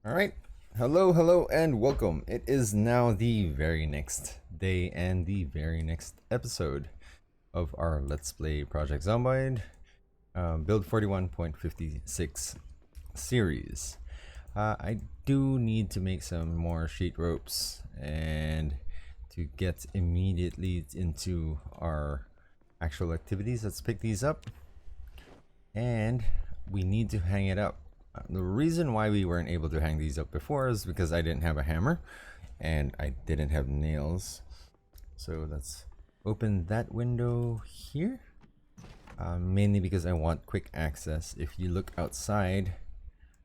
All right. Hello, hello, and welcome. It is now the very next day and the very next episode of our Let's Play Project Zomboid Build 41.56 series. I do need to make some more sheet ropes and to get immediately into our actual activities. Let's pick these up and we need to hang it up. The reason why we weren't able to hang these up before is because I didn't have a hammer and I didn't have nails. So let's open that window here. Mainly because I want quick access. If you look outside,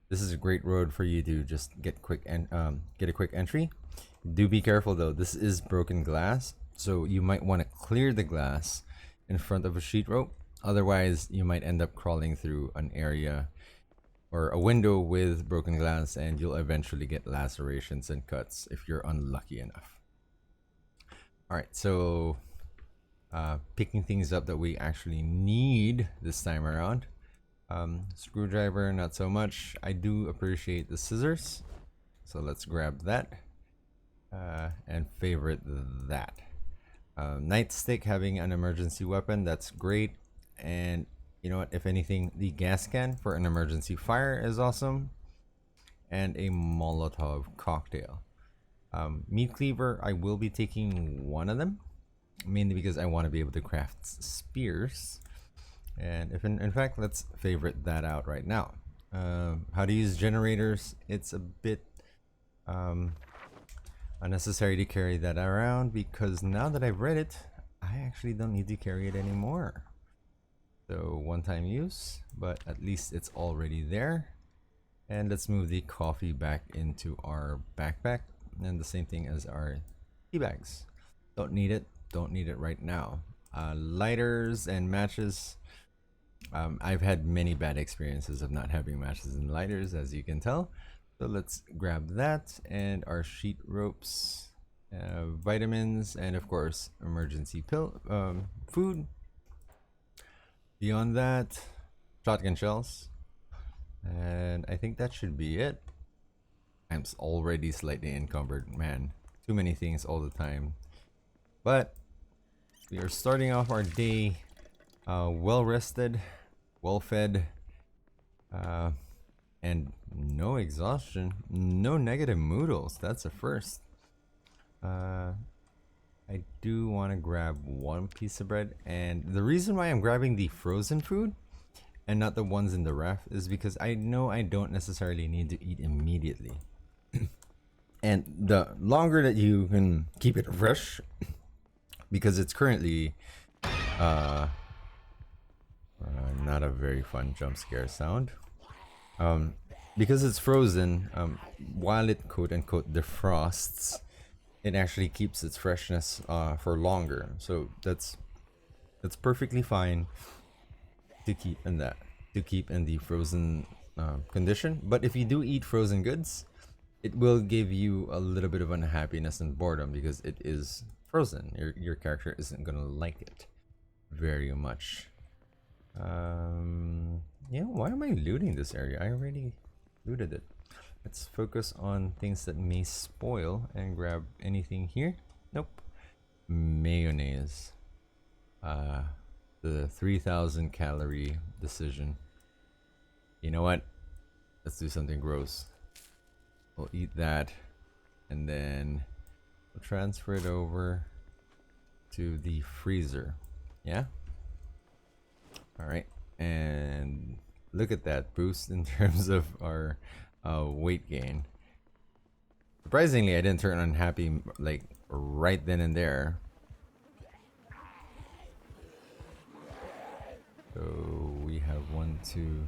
this is a great road for you to just get a quick entry. Do be careful though. This is broken glass, so you might want to clear the glass in front of a sheet rope. Otherwise, you might end up crawling through an area or a window with broken glass, and you'll eventually get lacerations and cuts if you're unlucky enough. Alright, so picking things up that we actually need this time around. Screwdriver, not so much. I do appreciate the scissors, so let's grab that and favorite that. Nightstick, having an emergency weapon, that's great. And you know what, if anything, the gas can for an emergency fire is awesome. And a Molotov cocktail. Meat cleaver, I will be taking one of them, mainly because I want to be able to craft spears. And if in fact, let's favorite that out right now. How to use generators, it's a bit unnecessary to carry that around, because now that I've read it, I actually don't need to carry it anymore. So one-time use, but at least it's already there. And let's move the coffee back into our backpack, and the same thing as our tea bags. Don't need it right now. Lighters and matches. I've had many bad experiences of not having matches and lighters, as you can tell. So let's grab that, and our sheet ropes, vitamins, and of course emergency food. Beyond that, shotgun shells, and I think that should be it. I'm already slightly encumbered, man. Too many things all the time. But we are starting off our day well rested, well fed, and no exhaustion, no negative moodles. That's a first. I do want to grab one piece of bread, and the reason why I'm grabbing the frozen food and not the ones in the ref is because I know I don't necessarily need to eat immediately. And the longer that you can keep it fresh, because it's currently not a very fun jump scare sound. Because it's frozen, while it quote unquote defrosts, it actually keeps its freshness for longer. So that's perfectly fine to keep in the frozen condition. But if you do eat frozen goods, it will give you a little bit of unhappiness and boredom because it is frozen. Your character isn't gonna like it very much. Yeah, why am I looting this area? I already looted it. Let's focus on things that may spoil and grab anything here. Nope. Mayonnaise. The 3,000 calorie decision. You know what? Let's do something gross. We'll eat that, and then we'll transfer it over to the freezer. Yeah? Alright. And look at that boost in terms of our weight gain. Surprisingly, I didn't turn unhappy like right then and there. So we have two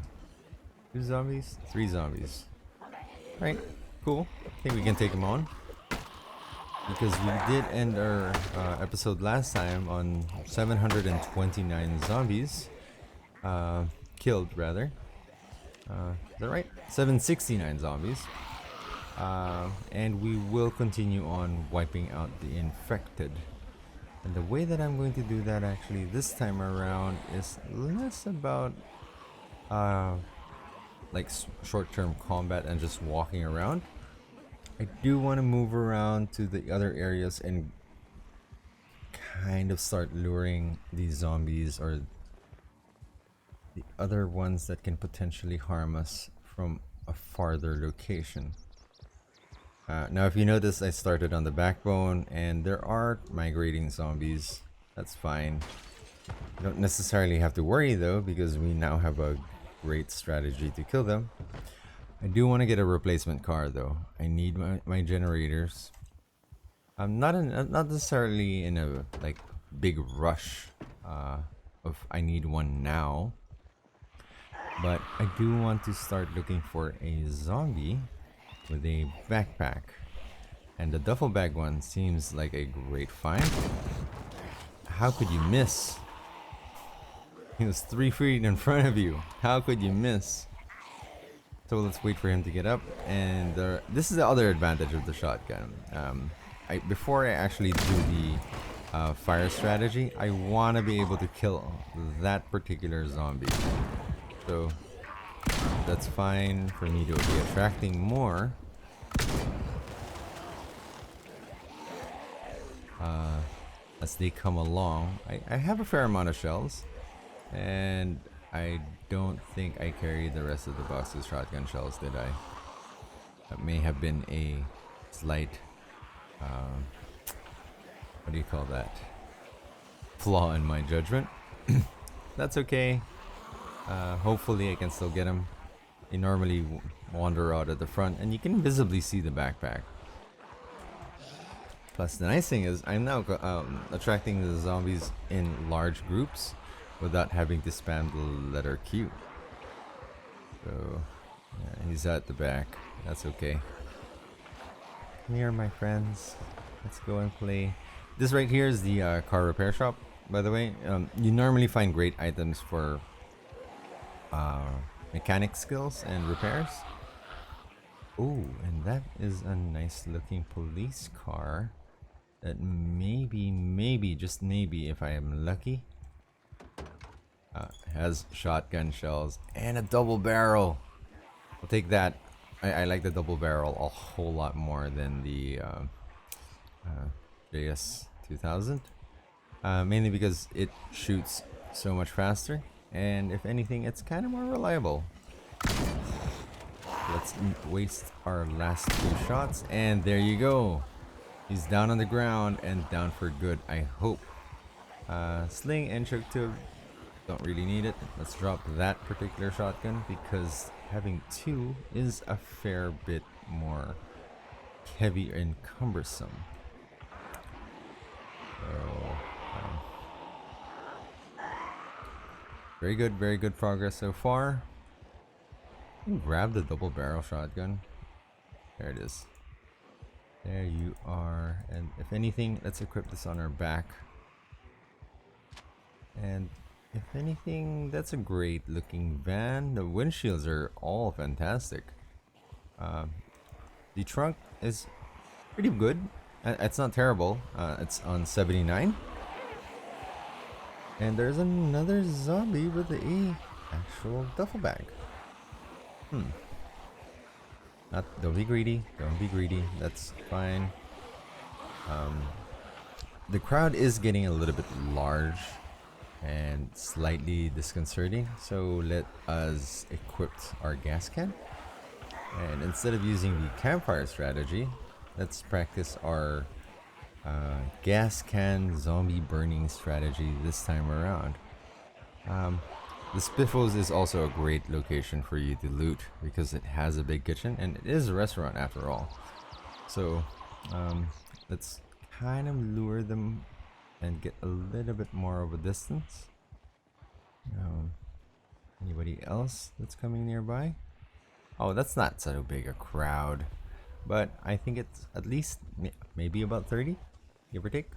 zombies, three zombies. Right, cool. I think we can take them on, because we did end our episode last time on 729 zombies killed, rather. Is that right? 769 zombies. And we will continue on wiping out the infected. And the way that I'm going to do that actually this time around is less about like short-term combat and just walking around. I do want to move around to the other areas and kind of start luring these zombies or the other ones that can potentially harm us from a farther location. Now, if you notice, I started on the backbone, and there are migrating zombies. That's fine. You don't necessarily have to worry though, because we now have a great strategy to kill them. I do want to get a replacement car though. I need my generators. I'm not necessarily in a like big rush of I need one now, but I do want to start looking for a zombie with a backpack, and the duffel bag one seems like a great find. How could you miss? He was 3 feet in front of you. How could you miss? So let's wait for him to get up. And this is the other advantage of the shotgun. Before I actually do the fire strategy, I want to be able to kill that particular zombie. So that's fine for me to be attracting more. As they come along. I have a fair amount of shells. And I don't think I carried the rest of the box's shotgun shells, did I? That may have been a slight, what do you call that? Flaw in my judgment. That's okay. Hopefully I can still get them. They normally wander out at the front, and you can visibly see the backpack. Plus, the nice thing is, I'm now attracting the zombies in large groups without having to spam the letter Q. So, yeah, he's at the back. That's okay. Come here, my friends. Let's go and play. This right here is the car repair shop, by the way. You normally find great items for mechanic skills and repairs. Oh, and that is a nice looking police car that maybe, just maybe, if I am lucky, has shotgun shells and a double barrel. I'll take that. I like the double barrel a whole lot more than the JS 2000. Mainly because it shoots so much faster, and if anything, it's kind of more reliable. Let's waste our last 2 shots, and there you go. He's down on the ground and down for good, I hope. Sling and choke tube. Don't really need it. Let's drop that particular shotgun because having 2 is a fair bit more heavy and cumbersome. So, very good progress so far. Grab the double barrel shotgun. There it is. There you are. And if anything, let's equip this on our back. And if anything, that's a great looking van. The windshields are all fantastic. The trunk is pretty good. It's not terrible. It's on 79. And there's another zombie with a actual duffel bag. Don't be greedy. Don't be greedy. That's fine. The crowd is getting a little bit large and slightly disconcerting, so let us equip our gas can, and instead of using the campfire strategy, let's practice our gas can zombie burning strategy this time around. The Spiffos is also a great location for you to loot because it has a big kitchen and it is a restaurant after all. So let's kind of lure them and get a little bit more of a distance. Anybody else that's coming nearby? Oh, that's not so big a crowd, but I think it's at least maybe about 30, give or take.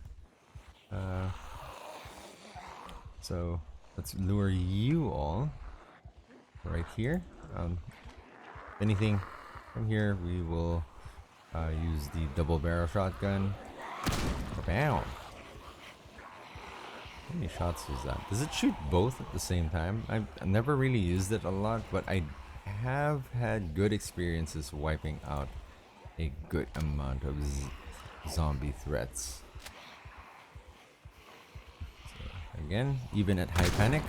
So let's lure you all right here. If anything, from here we will use the double barrel shotgun. Bam! How many shots was that? Does it shoot both at the same time? I've never really used it a lot, but I have had good experiences wiping out a good amount of zombie threats. So again, even at high panic,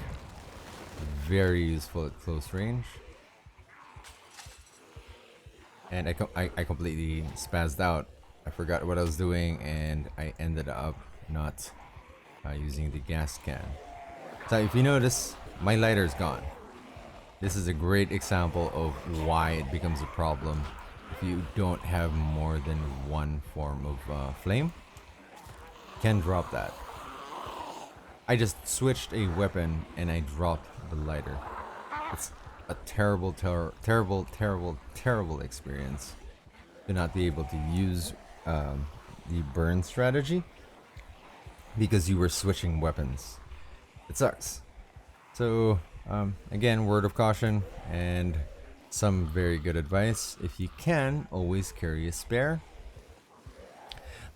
very useful at close range. And I completely spazzed out. I forgot what I was doing, and I ended up not using the gas can. So if you notice, my lighter is gone. This is a great example of why it becomes a problem if you don't have more than one form of flame. You can drop that. I just switched a weapon and I dropped the lighter. It's a terrible, terrible experience to not be able to use the burn strategy because you were switching weapons. It sucks. So again, word of caution and some very good advice. If you can, always carry a spare.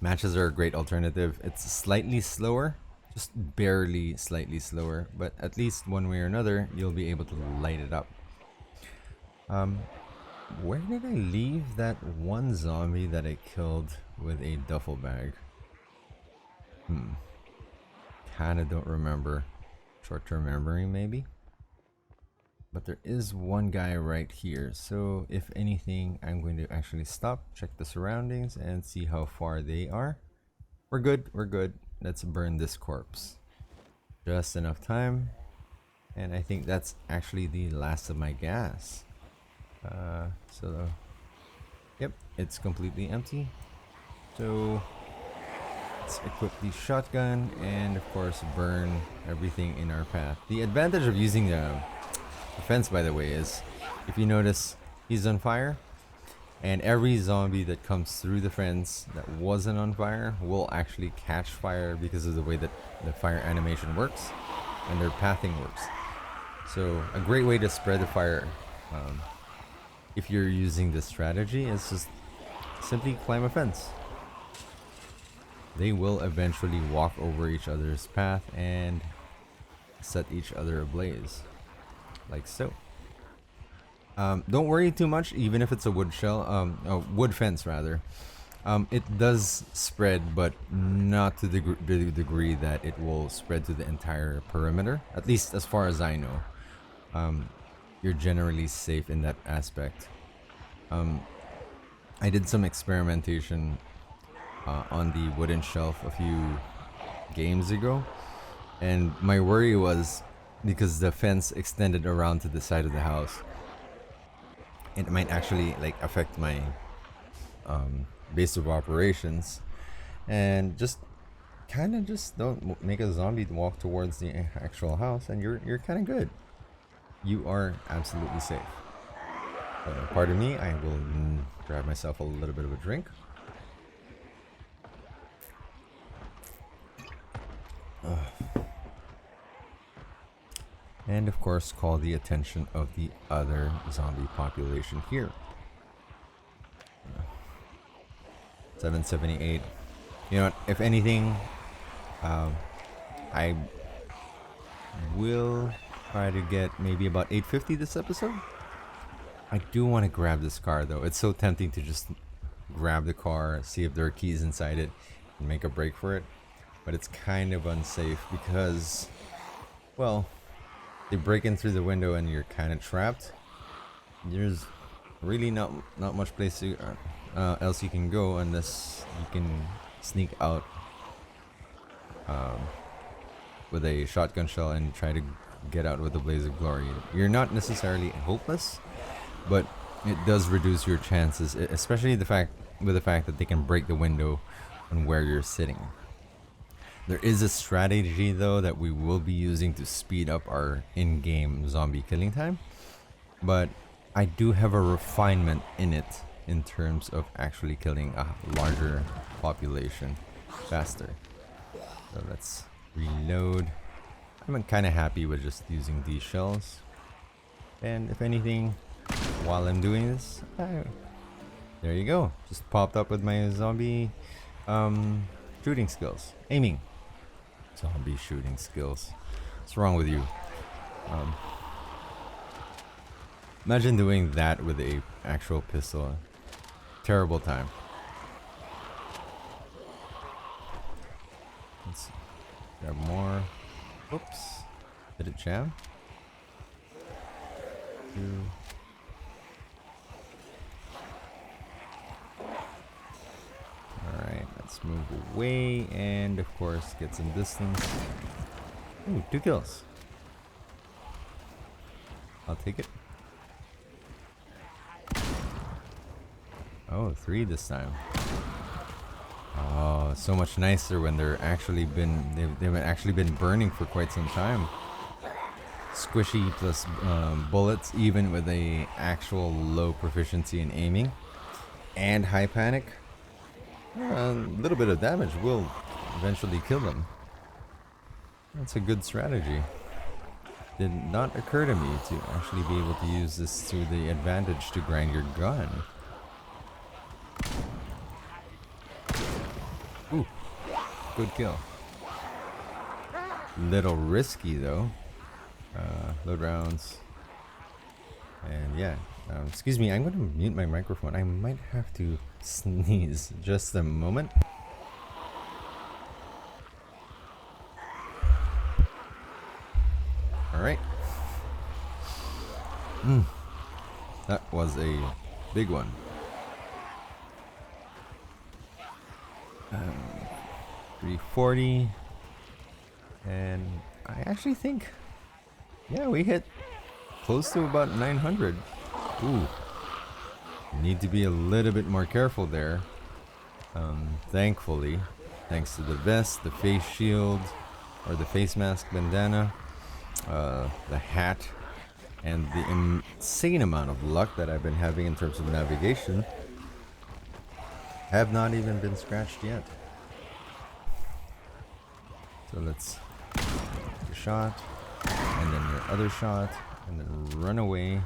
Matches are a great alternative. It's slightly slower, just barely slightly slower, but at least one way or another, you'll be able to light it up. Where did I leave that one zombie that I killed with a duffel bag? Kinda don't remember. Short-term memory, maybe? But there is one guy right here, so if anything, I'm going to actually stop, check the surroundings, and see how far they are. We're good, we're good. Let's burn this corpse. Just enough time. And I think that's actually the last of my gas. So, yep, it's completely empty. So, let's equip the shotgun and, of course, burn everything in our path. The advantage of using the fence, by the way, is if you notice, he's on fire, and every zombie that comes through the fence that wasn't on fire will actually catch fire because of the way that the fire animation works and their pathing works. So a great way to spread the fire, if you're using this strategy, is just simply climb a fence. They will eventually walk over each other's path and set each other ablaze, like so. Don't worry too much, even if it's a wood wood fence rather. It does spread, but not to the degree that it will spread to the entire perimeter. At least as far as I know, you're generally safe in that aspect. I did some experimentation on the wooden shelf a few games ago, and my worry was because the fence extended around to the side of the house, it might actually like affect my base of operations, and just kind of just don't make a zombie walk towards the actual house, and you're kind of good. You are absolutely safe. Pardon me, I will grab myself a little bit of a drink. And of course, call the attention of the other zombie population here. 778. You know what? If anything, I will try to get maybe about 850 this episode. I do want to grab this car though. It's so tempting to just grab the car, see if there are keys inside it, and make a break for it. But it's kind of unsafe because, well, they break in through the window and you're kind of trapped. There's really not much place to, else you can go unless you can sneak out with a shotgun shell and try to get out with a blaze of glory. You're not necessarily hopeless, but it does reduce your chances, especially the fact that they can break the window on where you're sitting. There is a strategy though that we will be using to speed up our in-game zombie killing time, but I do have a refinement in it in terms of actually killing a larger population faster. So let's reload. I'm kind of happy with just using these shells, and if anything, while I'm doing this, there you go, just popped up with my zombie shooting skills, aiming. Zombie shooting skills. What's wrong with you? Imagine doing that with a actual pistol. Terrible time. Let's grab more. Oops. Did it jam? Alright, let's move away and of course get some distance. Ooh, 2 kills. I'll take it. Oh, 3 this time. Oh, so much nicer when they've actually been burning for quite some time. Squishy plus bullets, even with a actual low proficiency in aiming and high panic. A little bit of damage will eventually kill them. That's a good strategy. Did not occur to me to actually be able to use this to the advantage to grind your gun. Ooh, good kill. Little risky though. Load rounds. And yeah, excuse me, I'm going to mute my microphone. I might have to sneeze just a moment. Alright. That was a big one. 340. And I actually think, yeah, we hit close to about 900. Ooh. Need to be a little bit more careful there. Thankfully, thanks to the vest, the face shield, or the face mask bandana, the hat, and the insane amount of luck that I've been having in terms of navigation, have not even been scratched yet. So let's take a shot, and then your other shot, and then run away.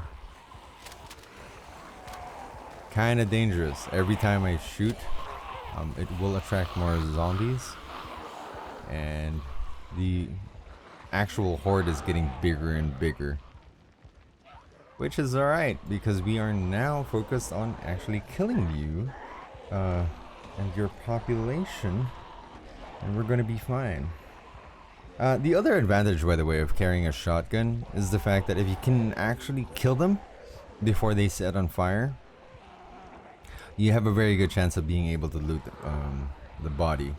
Kind of dangerous. Every time I shoot, it will attract more zombies, and the actual horde is getting bigger and bigger, which is alright because we are now focused on actually killing you and your population, and we're gonna be fine. The other advantage, by the way, of carrying a shotgun is the fact that if you can actually kill them before they set on fire, you have a very good chance of being able to loot the body.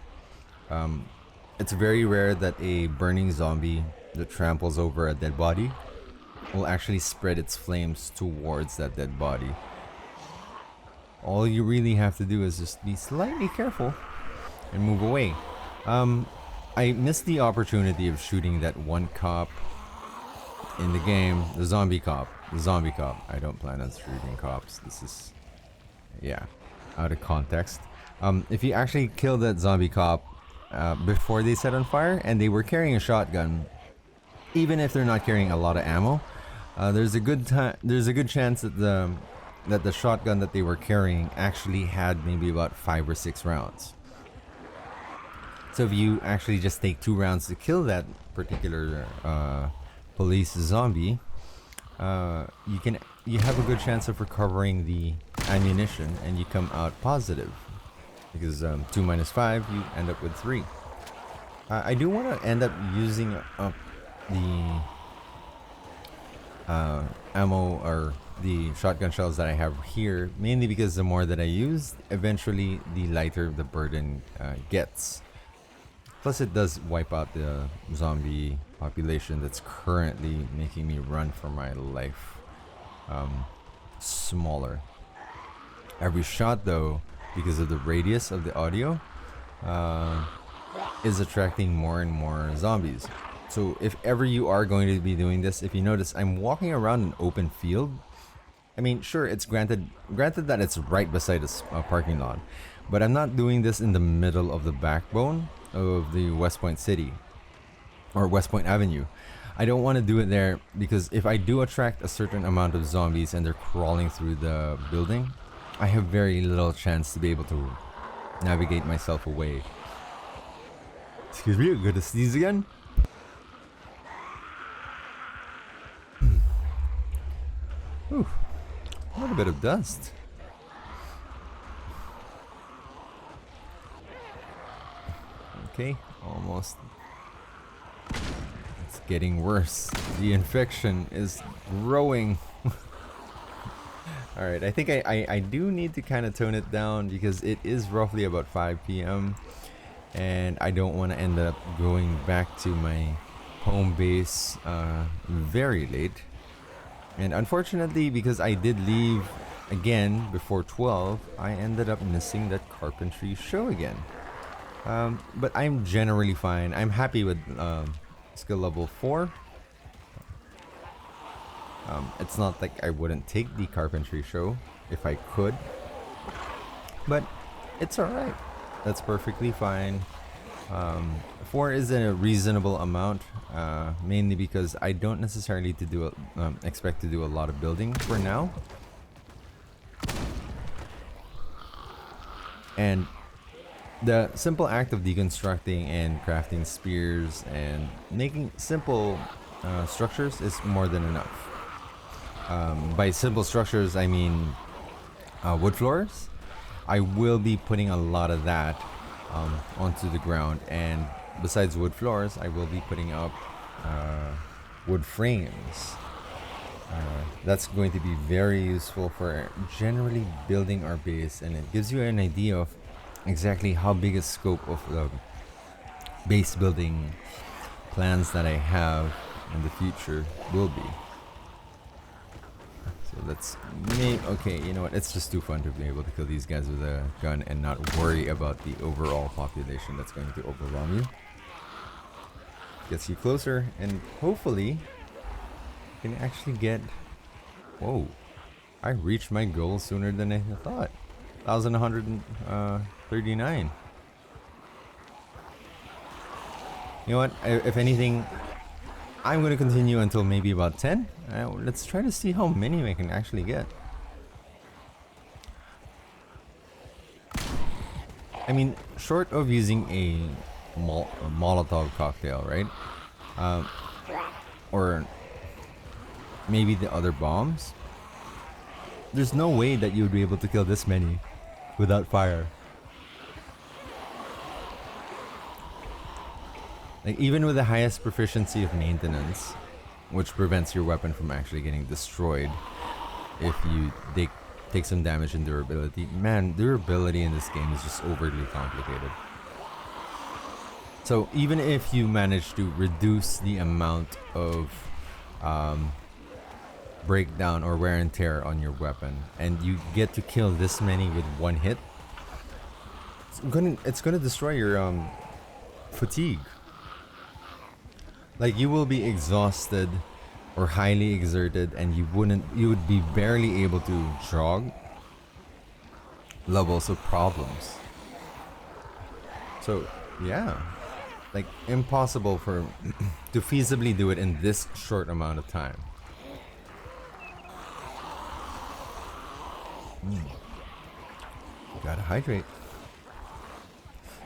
It's very rare that a burning zombie that tramples over a dead body will actually spread its flames towards that dead body. All you really have to do is just be slightly careful and move away. I missed the opportunity of shooting that one cop in the game, the zombie cop. I don't plan on shooting cops. This is, yeah, out of context. If you actually kill that zombie cop before they set on fire and they were carrying a shotgun, even if they're not carrying a lot of ammo, there's a good chance that the shotgun that they were carrying actually had maybe about 5 or 6 rounds. So if you actually just take 2 rounds to kill that particular police zombie, you have a good chance of recovering the ammunition and you come out positive, because 2 minus 5, you end up with 3. I do want to end up using up the ammo or the shotgun shells that I have here, mainly because the more that I use, eventually the lighter the burden gets. Plus it does wipe out the zombie population that's currently making me run for my life smaller. Every shot though, because of the radius of the audio, is attracting more and more zombies. So if ever you are going to be doing this, if you notice I'm walking around an open field. I mean, sure, it's granted that it's right beside a parking lot, but I'm not doing this in the middle of the backbone of the West Point City or West Point Avenue. I don't want to do it there because if I do attract a certain amount of zombies and they're crawling through the building, I have very little chance to be able to navigate myself away. Excuse me, I'm gonna sneeze again. Ooh, a little bit of dust. Okay, almost. It's getting worse. The infection is growing. Alright, I think I do need to kind of tone it down because it is roughly about 5 p.m. and I don't want to end up going back to my home base very late. And unfortunately, because I did leave again before 12, I ended up missing that carpentry show again. But I'm generally fine. I'm happy with skill level 4. It's not like I wouldn't take the carpentry show if I could, but it's alright. That's perfectly fine. 4 is a reasonable amount, mainly because I don't necessarily expect to do a lot of building for now. And the simple act of deconstructing and crafting spears and making simple structures is more than enough. By simple structures, I mean wood floors. I will be putting a lot of that onto the ground, and besides wood floors, I will be putting up wood frames. That's going to be very useful for generally building our base, and it gives you an idea of exactly how big a scope of the base building plans that I have in the future will be. So let's okay, you know what, it's just too fun to be able to kill these guys with a gun and not worry about the overall population that's going to overwhelm you. Gets you closer, and hopefully you can actually get... Whoa, I reached my goal sooner than I thought. 1,139. You know what, if anything, I'm going to continue until maybe about 10. Let's try to see how many I can actually get. I mean, short of using a Molotov cocktail, right? Or maybe the other bombs. There's no way that you would be able to kill this many without fire. Like, even with the highest proficiency of maintenance, which prevents your weapon from actually getting destroyed if you take some damage in durability. Man, durability in this game is just overly complicated. So even if you manage to reduce the amount of breakdown or wear and tear on your weapon, and you get to kill this many with one hit, it's gonna destroy your fatigue. Like, you will be exhausted or highly exerted, and you would be barely able to jog levels of problems. So yeah, like, impossible for to feasibly do it in this short amount of time. Gotta hydrate.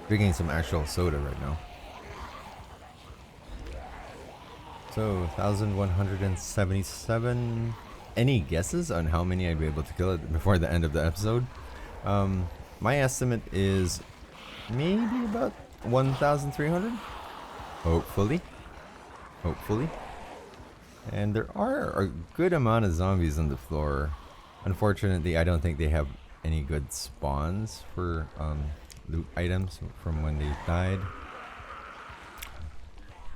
Drinking some actual soda right now. So 1,177. Any guesses on how many I'd be able to kill it before the end of the episode? My estimate is maybe about 1,300. Hopefully. And there are a good amount of zombies on the floor. Unfortunately, I don't think they have any good spawns for loot items from when they died.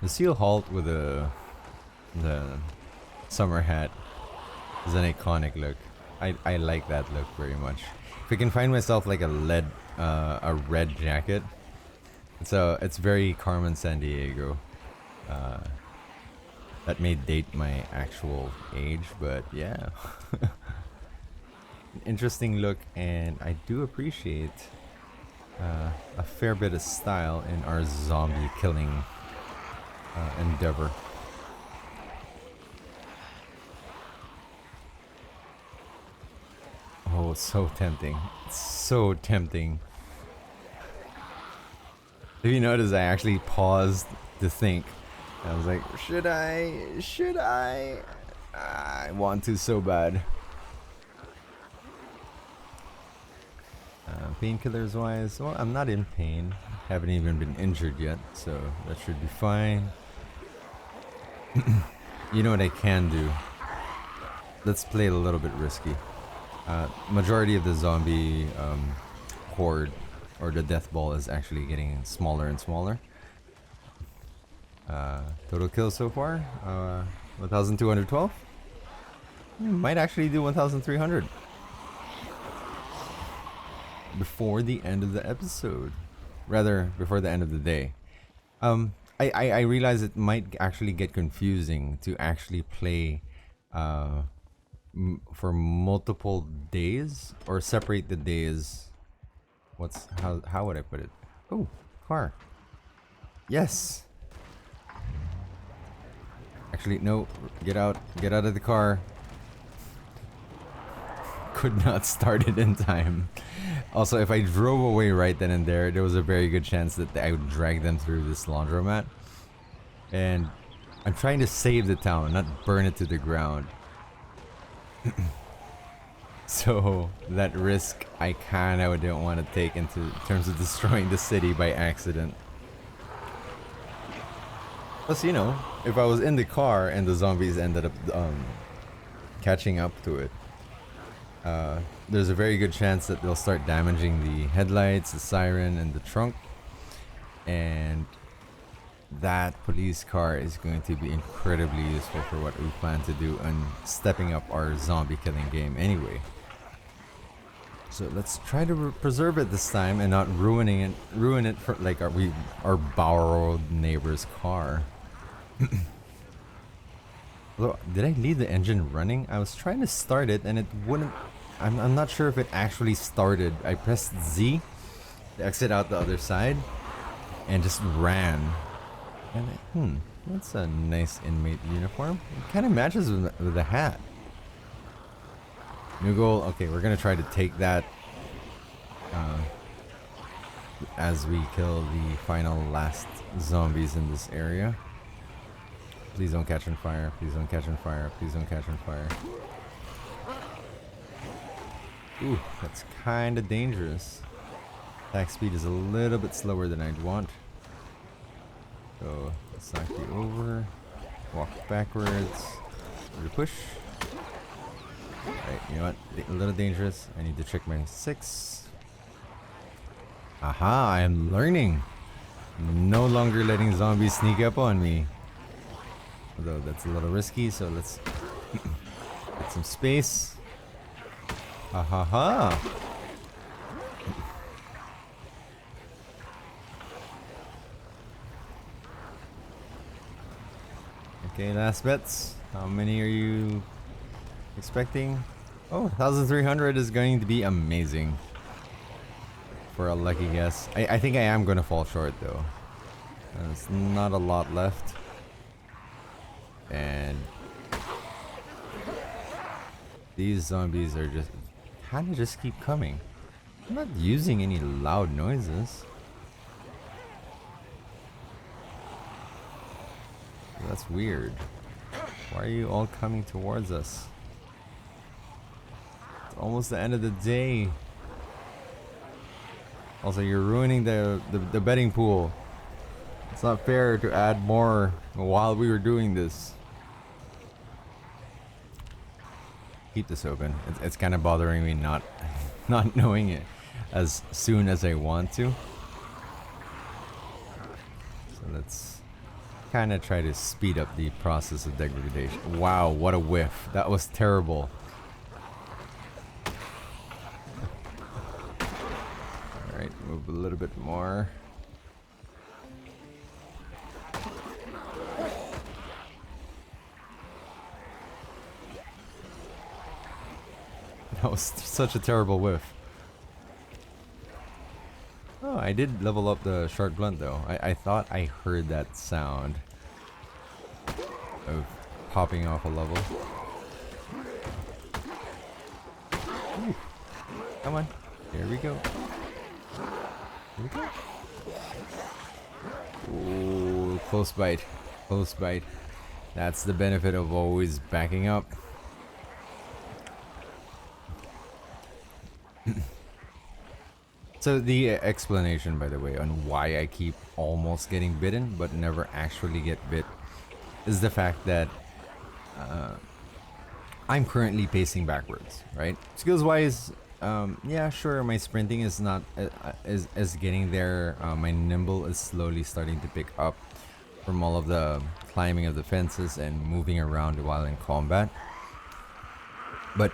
The seal halt with the summer hat is an iconic look. I like that look very much. If I can find myself like a red jacket, it's very Carmen Sandiego. That may date my actual age, but yeah. Interesting look, and I do appreciate a fair bit of style in our zombie killing endeavor. Oh, it's so tempting. It's so tempting. If you notice, I actually paused to think. I was like, should I? I want to so bad. Painkillers wise, well, I'm not in pain. Haven't even been injured yet, so that should be fine. You know what I can do? Let's play a little bit risky. Majority of the zombie horde or the death ball is actually getting smaller and smaller. Total kills so far, 1,212. Might actually do 1,300 before the end of the episode, rather before the end of the day. I realize it might actually get confusing to actually play for multiple days or separate the days. How would I put it? Oh, car. Yes. Actually, no. Get out of the car. Could not start it in time. Also, if I drove away right then and there was a very good chance that I would drag them through this laundromat. And I'm trying to save the town, not burn it to the ground. So that risk I kinda don't want to take into terms of destroying the city by accident. Plus, you know, if I was in the car and the zombies ended up catching up to it, there's a very good chance that they'll start damaging the headlights, the siren, and the trunk. And that police car is going to be incredibly useful for what we plan to do and stepping up our zombie killing game anyway. So let's try to preserve it this time and not ruin it for like our borrowed neighbor's car. Although, did I leave the engine running? I was trying to start it and it wouldn't. I'm not sure if it actually started. I pressed Z to exit out the other side and just ran. And that's a nice inmate uniform. It kind of matches with the hat. New goal. Okay, we're gonna try to take that as we kill the final last zombies in this area. Please don't catch on fire. Please don't catch on fire. Please don't catch on fire. Ooh, that's kind of dangerous. Attack speed is a little bit slower than I'd want. So let's knock you over. Walk backwards. Push. Alright, you know what? A little dangerous. I need to check my 6. Aha, I am learning. No longer letting zombies sneak up on me. Although that's a little risky, so let's get some space. Ha ha ha. Okay, last bets. How many are you expecting? Oh, 1,300 is going to be amazing. For a lucky guess. I think I am going to fall short though. There's not a lot left. And these zombies are just kind of just keep coming. I'm not using any loud noises. That's weird. Why are you all coming towards us? It's almost the end of the day. Also, you're ruining the betting pool. It's not fair to add more while we were doing this. Keep this open. It's kind of bothering me not knowing it as soon as I want to. So let's kind of try to speed up the process of degradation. Wow, what a whiff. That was terrible. Alright, move a little bit more. That was such a terrible whiff. Oh, I did level up the sharp blunt though. I thought I heard that sound of popping off a level. Ooh. Come on. Here we go. Here we go. Ooh, close bite. Close bite. That's the benefit of always backing up. So the explanation, by the way, on why I keep almost getting bitten but never actually get bit is the fact that I'm currently pacing backwards, right? Skills wise, yeah, sure, my sprinting is not is getting there. My nimble is slowly starting to pick up from all of the climbing of the fences and moving around while in combat. But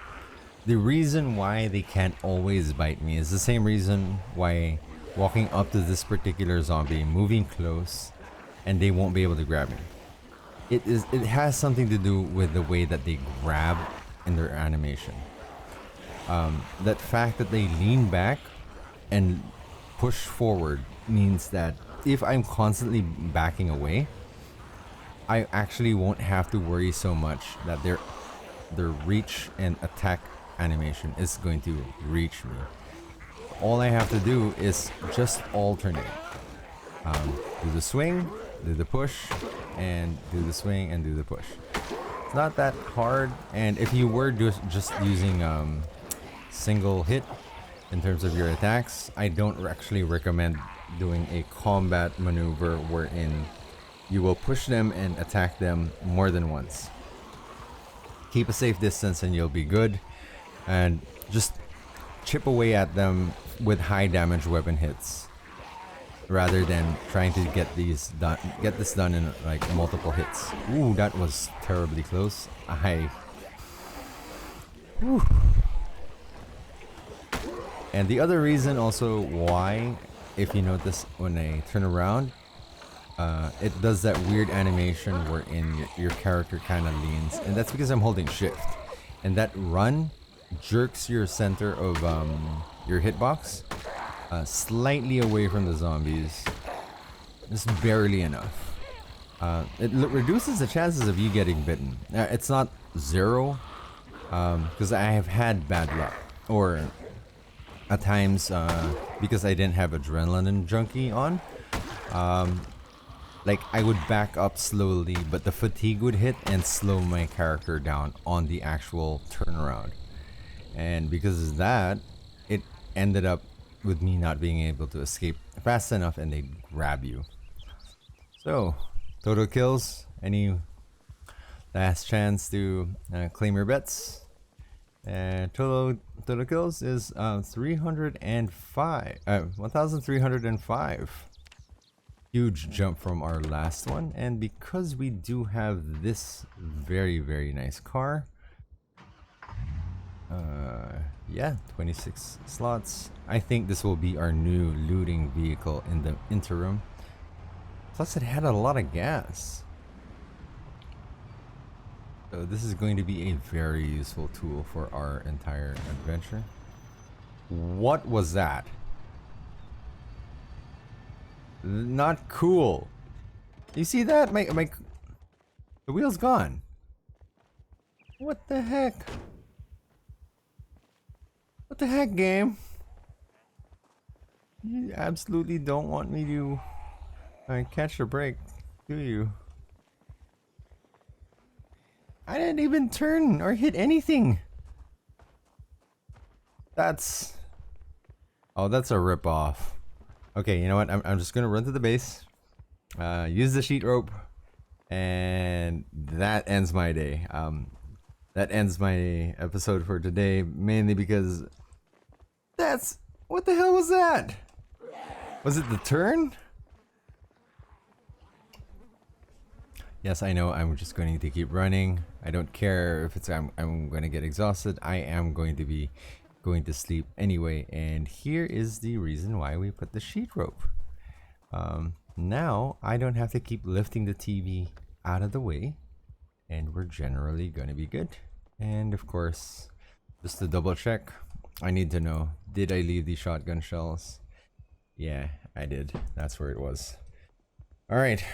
the reason why they can't always bite me is the same reason why walking up to this particular zombie, moving close, and they won't be able to grab me. It has something to do with the way that they grab in their animation. That fact that they lean back and push forward means that if I'm constantly backing away, I actually won't have to worry so much that their reach and attack animation is going to reach me. All I have to do is just alternate. Do the swing, do the push, and do the swing and do the push. It's not that hard, and if you were just using single hit in terms of your attacks, I don't actually recommend doing a combat maneuver wherein you will push them and attack them more than once. Keep a safe distance and you'll be good, and just chip away at them with high damage weapon hits rather than trying to get this done in like multiple hits. Ooh, that was terribly close. Whew. And the other reason also why, if you notice when I turn around, it does that weird animation wherein your character kind of leans, and that's because I'm holding shift, and that run jerks your center of your hitbox slightly away from the zombies, just barely enough. It reduces the chances of you getting bitten. It's not zero, because I have had bad luck, or at times because I didn't have adrenaline junkie on. Like I would back up slowly, but the fatigue would hit and slow my character down on the actual turnaround. And because of that, it ended up with me not being able to escape fast enough and they grab you. So, total kills. Any last chance to claim your bets? And total kills is 305. 1,305. Huge jump from our last one, and because we do have this very nice car, yeah, 26 slots. I think this will be our new looting vehicle in the interim. Plus it had a lot of gas, so this is going to be a very useful tool for our entire adventure. What was that? Not cool. You see that? My the wheel's gone. What the heck? What the heck, game? You absolutely don't want me to catch a break, do you? I didn't even turn or hit anything. That's... Oh, that's a rip-off. Okay, you know what? I'm just gonna run to the base, use the sheet rope, and that ends my day. That ends my episode for today, mainly because that's... What the hell was that? Was it the turn? Yes, I know, I'm just going to keep running. I don't care if it's I'm going to get exhausted. I am going to be going to sleep anyway, and here is the reason why we put the sheet rope. Now I don't have to keep lifting the TV out of the way, and we're generally going to be good. And of course, just to double check, I need to know, did I leave the shotgun shells? Yeah, I did. That's where it was. All right,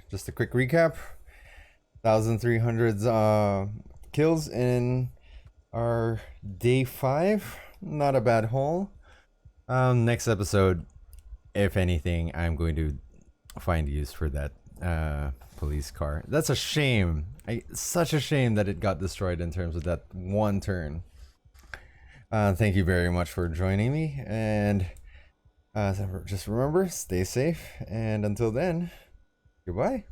just a quick recap. 1,300 kills in our day 5. Not a bad haul. Next episode, if anything, I'm going to find use for that police car. That's a shame. Such a shame that it got destroyed in terms of that one turn. Thank you very much for joining me, and So just remember, stay safe, and until then, goodbye.